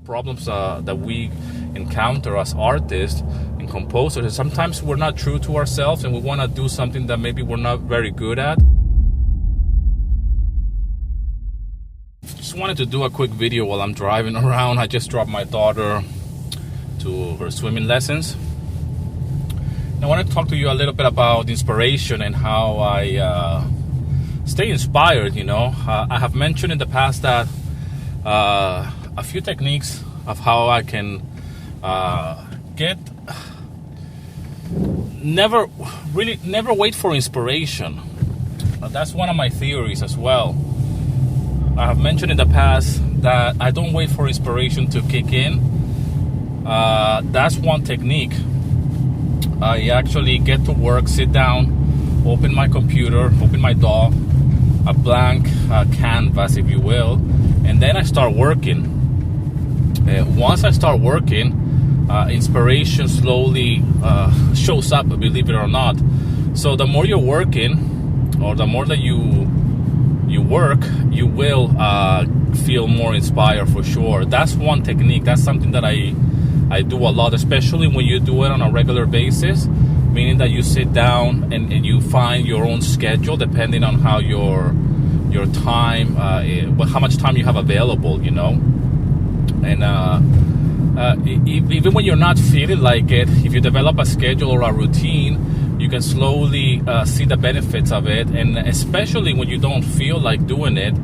problems that we encounter as artists and composers. And sometimes we're not true to ourselves and we want to do something that maybe we're not very good at. Just wanted to do a quick video while I'm driving around. I just dropped my daughter to her swimming lessons. And I want to talk to you a little bit about inspiration and how I stay inspired. I have mentioned in the past that a few techniques of how I can never wait for inspiration. That's one of my theories as well. I have mentioned in the past that I don't wait for inspiration to kick in. That's one technique. I actually get to work, sit down, open my computer, open my DAW, a blank canvas, if you will, and then I start working. Once I start working, inspiration slowly shows up, believe it or not. So the more you're working, or the more that you work, you will feel more inspired for sure. That's one technique. That's something that I do a lot, especially when you do it on a regular basis, meaning that you sit down and you find your own schedule depending on how your time, how much time you have available, And even when you're not feeling like it, if you develop a schedule or a routine, you can slowly see the benefits of it. And especially when you don't feel like doing it,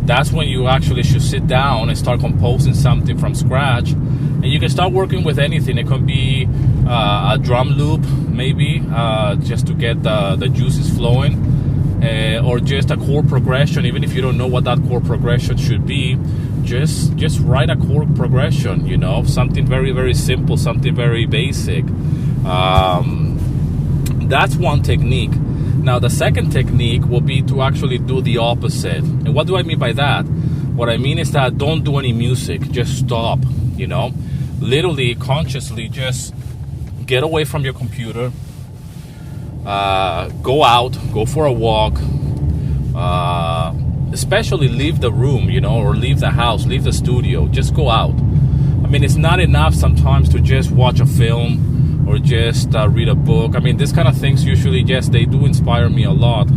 that's when you actually should sit down and start composing something from scratch. And you can start working with anything. It can be a drum loop, maybe, just to get the juices flowing, or just a chord progression. Even if you don't know what that chord progression should be, just write a chord progression, something very, very simple, something very basic. That's one technique. Now, the second technique will be to actually do the opposite. And what do I mean by that? What I mean is that don't do any music. Just stop, Literally, consciously, just get away from your computer. Go out, go for a walk. Especially leave the room, or leave the house, leave the studio. Just go out. I mean, it's not enough sometimes to just watch a film or just read a book. I mean, this kind of things usually, yes, they do inspire me a lot,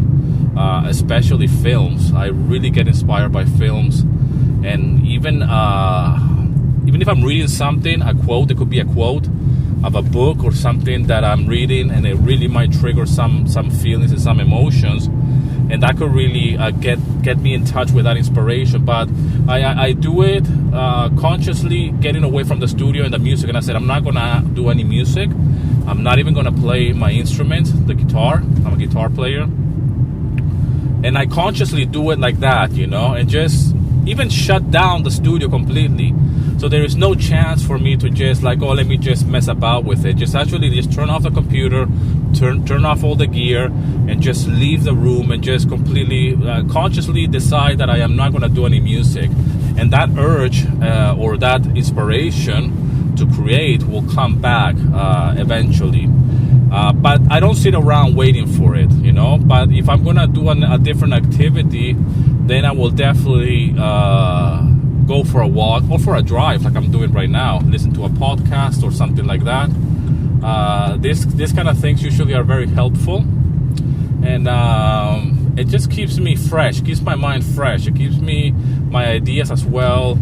especially films. I really get inspired by films. And even if I'm reading something, a quote, it could be a quote of a book or something that I'm reading, and it really might trigger some feelings and some emotions. And that could really get me in touch with that inspiration. But I do it consciously, getting away from the studio and the music. And I said, I'm not going to do any music. I'm not even going to play my instrument, the guitar. I'm a guitar player. And I consciously do it like that, and just even shut down the studio completely. So there is no chance for me to just let me just mess about with it. Just turn off the computer, turn off all the gear, and just leave the room and just completely consciously decide that I am not going to do any music. And that urge or that inspiration to create will come back eventually. But I don't sit around waiting for it, But if I'm going to do a different activity, then I will definitely go for a walk or for a drive like I'm doing right now. Listen to a podcast or something like that. This kind of things usually are very helpful. And it just keeps me fresh, keeps my mind fresh. It keeps me my ideas as well.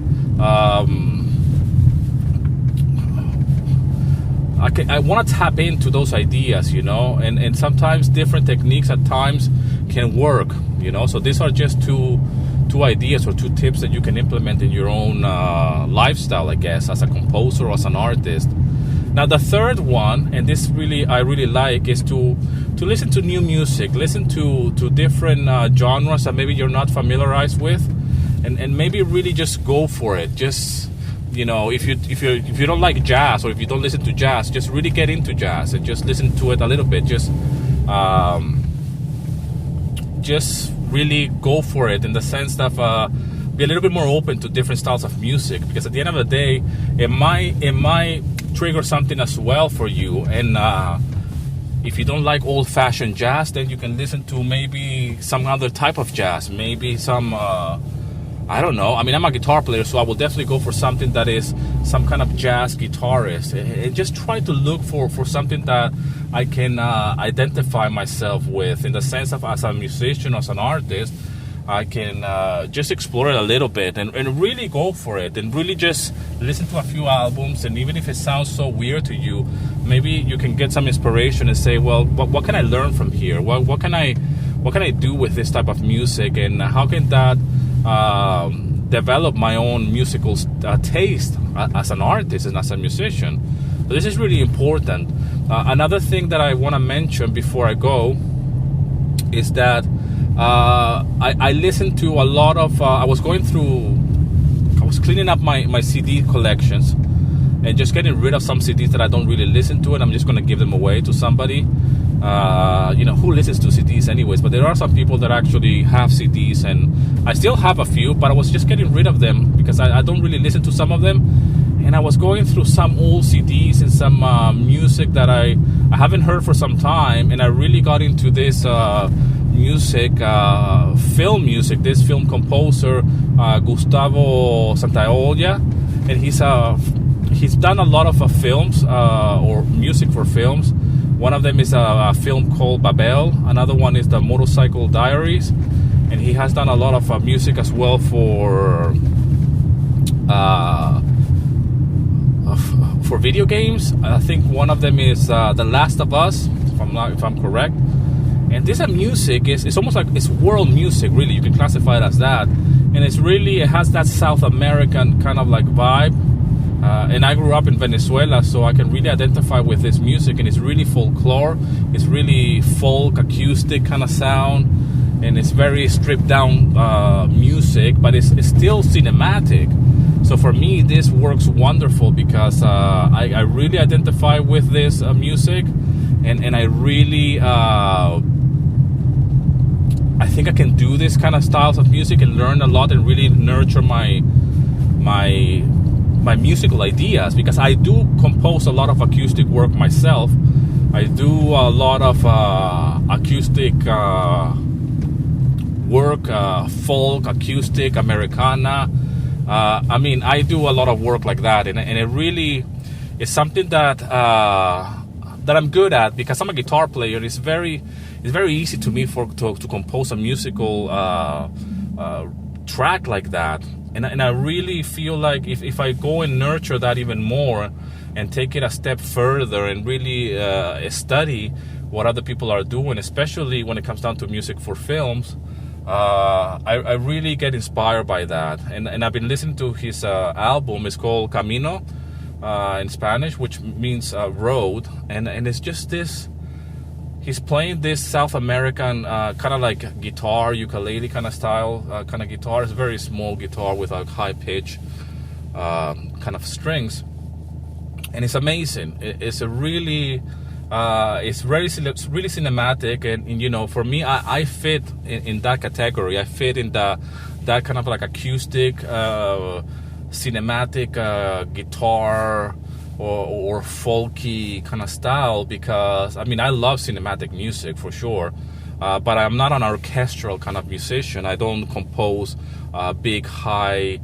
I want to tap into those ideas, and sometimes different techniques at times can work, So these are just two ideas or two tips that you can implement in your own lifestyle, I guess, as a composer or as an artist. Now, the third one, and this I really like, is to listen to new music, listen to different genres that maybe you're not familiarized with, and maybe really just go for it. Just if you don't like jazz, or if you don't listen to jazz, just really get into jazz and just listen to it a little bit. Just really go for it in the sense of be a little bit more open to different styles of music, because at the end of the day, it might trigger something as well for you. And if you don't like old-fashioned jazz, then you can listen to maybe some other type of jazz, maybe some I don't know. I mean, I'm a guitar player, so I will definitely go for something that is some kind of jazz guitarist, and just try to look for something that I can identify myself with, in the sense of, as a musician, as an artist, I can just explore it a little bit and really go for it, and really just listen to a few albums. And even if it sounds so weird to you, maybe you can get some inspiration and say, well, what can I learn from here? What can I do with this type of music, and how can that develop my own musical taste as an artist and as a musician? So this is really important. Another thing that I want to mention before I go is that I listened to a lot of I was cleaning up my CD collections and just getting rid of some CDs that I don't really listen to, and I'm just going to give them away to somebody. Who listens to CDs anyways? But there are some people that actually have CDs, and I still have a few, but I was just getting rid of them because I don't really listen to some of them. And I was going through some old CDs and some music that I haven't heard for some time, and I really got into this music, film music. This film composer, Gustavo Santaolalla, and he's done a lot of films or music for films. One of them is a film called Babel. Another one is the Motorcycle Diaries, and he has done a lot of music as well for video games. I think one of them is The Last of Us, if I'm correct. And this music it's almost like it's world music, really. You can classify it as that, and it has that South American kind of like vibe. And I grew up in Venezuela, so I can really identify with this music, and it's really folklore. It's really folk, acoustic kind of sound, and it's very stripped down music, but it's still cinematic. So for me, this works wonderful because I really identify with this music, and I really I think I can do this kind of styles of music and learn a lot and really nurture my musical ideas, because I do compose a lot of acoustic work myself. I do a lot of acoustic work, folk, acoustic, Americana. I do a lot of work like that, and it really is something that I'm good at, because I'm a guitar player. It's very easy to me to compose a musical track like that. And I really feel like if I go and nurture that even more and take it a step further and really study what other people are doing, especially when it comes down to music for films, I really get inspired by that. And I've been listening to his album. It's called Camino in Spanish, which means road. And it's just this... He's playing this South American kind of like guitar, ukulele kind of style kind of guitar. It's a very small guitar with a high pitch kind of strings, and it's amazing. It's a really, it's really cinematic, and for me, I fit in that category. I fit in that kind of like acoustic, cinematic guitar. Or folky kind of style, because I love cinematic music for sure, but I'm not an orchestral kind of musician. I don't compose big high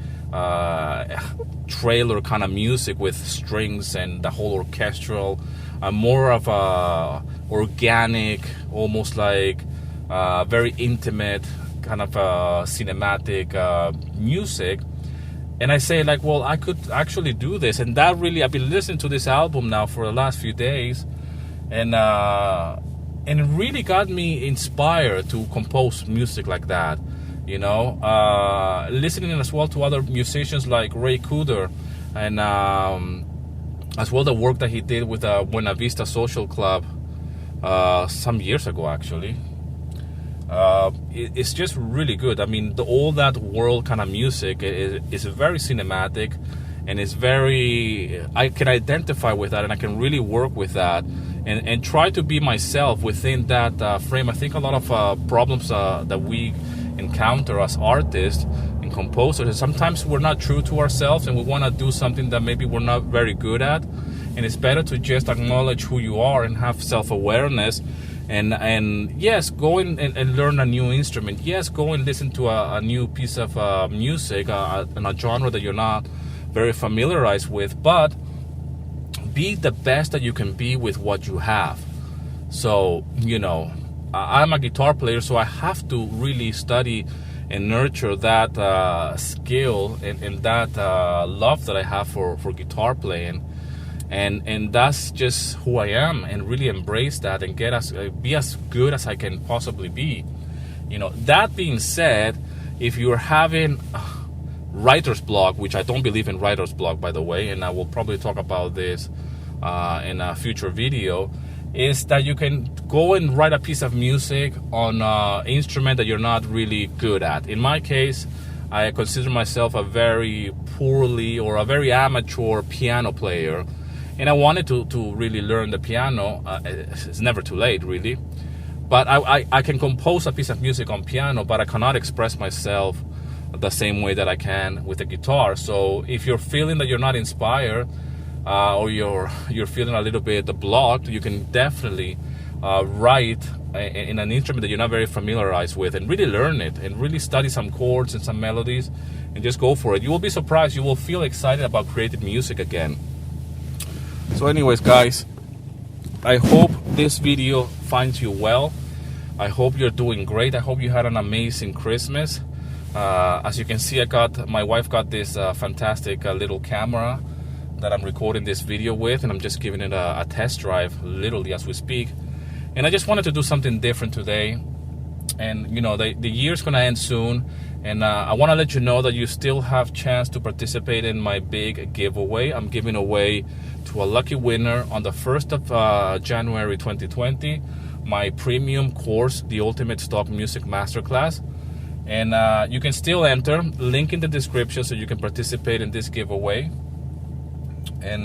trailer kind of music with strings and the whole orchestral. I'm more of a organic, almost like very intimate kind of cinematic music. And I say, like, well, I could actually do this. And that really, I've been listening to this album now for the last few days. And it really got me inspired to compose music like that. Listening as well to other musicians like Ray Cooder. And as well the work that he did with Buena Vista Social Club some years ago, actually. It's just really good. All that world kind of music is very cinematic, and it's I can identify with that, and I can really work with that, and try to be myself within that frame. I think a lot of problems that we encounter as artists and composers is sometimes we're not true to ourselves, and we want to do something that maybe we're not very good at, and it's better to just acknowledge who you are and have self-awareness, And yes, go in and learn a new instrument. Yes, go and listen to a new piece of music in a genre that you're not very familiarized with, but be the best that you can be with what you have. So, I'm a guitar player, so I have to really study and nurture that skill and that love that I have for guitar playing. And that's just who I am, and really embrace that and be as good as I can possibly be. That being said, if you're having writer's block, which I don't believe in writer's block, by the way, and I will probably talk about this in a future video, is that you can go and write a piece of music on an instrument that you're not really good at. In my case, I consider myself a very poorly or a very amateur piano player, and I wanted to really learn the piano. It's never too late, really. But I can compose a piece of music on piano, but I cannot express myself the same way that I can with the guitar. So if you're feeling that you're not inspired, or you're feeling a little bit blocked, you can definitely write in an instrument that you're not very familiarized with, and really learn it, and really study some chords and some melodies, and just go for it. You will be surprised. You will feel excited about creating music again. So anyways, guys, I hope this video finds you well. I hope you're doing great. I hope you had an amazing Christmas. As you can see, my wife got this fantastic little camera that I'm recording this video with, and I'm just giving it a test drive literally as we speak. And I just wanted to do something different today. And the year's gonna end soon, and I want to let you know that you still have chance to participate in my big giveaway. I'm giving away to a lucky winner on the 1st of January 2020 my premium course, the Ultimate Stock Music Masterclass. And you can still enter, link in the description, so you can participate in this giveaway. And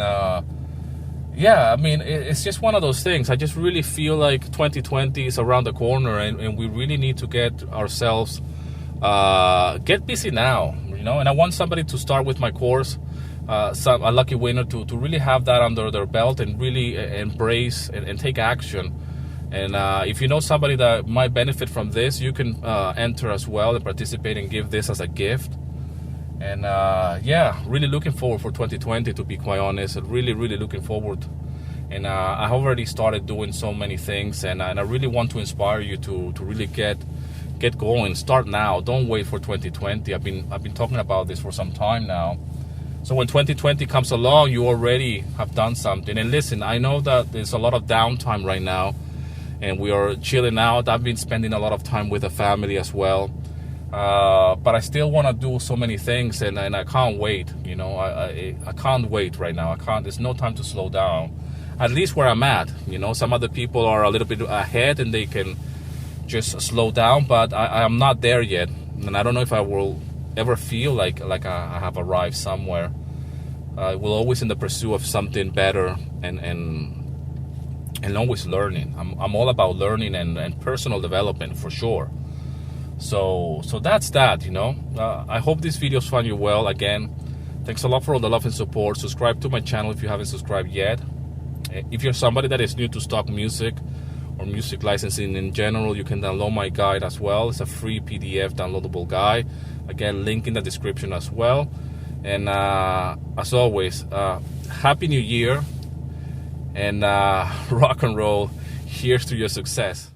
yeah, I mean, it's just one of those things. I just really feel like 2020 is around the corner, and we really need to get ourselves get busy now, and I want somebody to start with my course, a lucky winner to really have that under their belt and really embrace and take action. And if you know somebody that might benefit from this, you can enter as well and participate and give this as a gift. And yeah, really looking forward for 2020, to be quite honest. Really looking forward. And I already started doing so many things, and I really want to inspire you to really get going. Start now. Don't wait for 2020. I've been talking about this for some time now. So when 2020 comes along, you already have done something. And listen, I know that there's a lot of downtime right now, and we are chilling out. I've been spending a lot of time with the family as well. But I still want to do so many things, and I can't wait. I can't wait right now. There's no time to slow down. At least where I'm at. Some other people are a little bit ahead and they can just slow down, but I am not there yet, and I don't know if I will ever feel like I have arrived somewhere. We're always in the pursuit of something better, and always learning. I'm all about learning and personal development for sure. So that's that. I hope these videos find you well. Again, thanks a lot for all the love and support. Subscribe to my channel if you haven't subscribed yet. If you're somebody that is new to stock music or music licensing in general, you can download my guide as well. It's a free PDF downloadable guide. Again, link in the description as well. And as always, Happy New Year, and rock and roll. Here's to your success.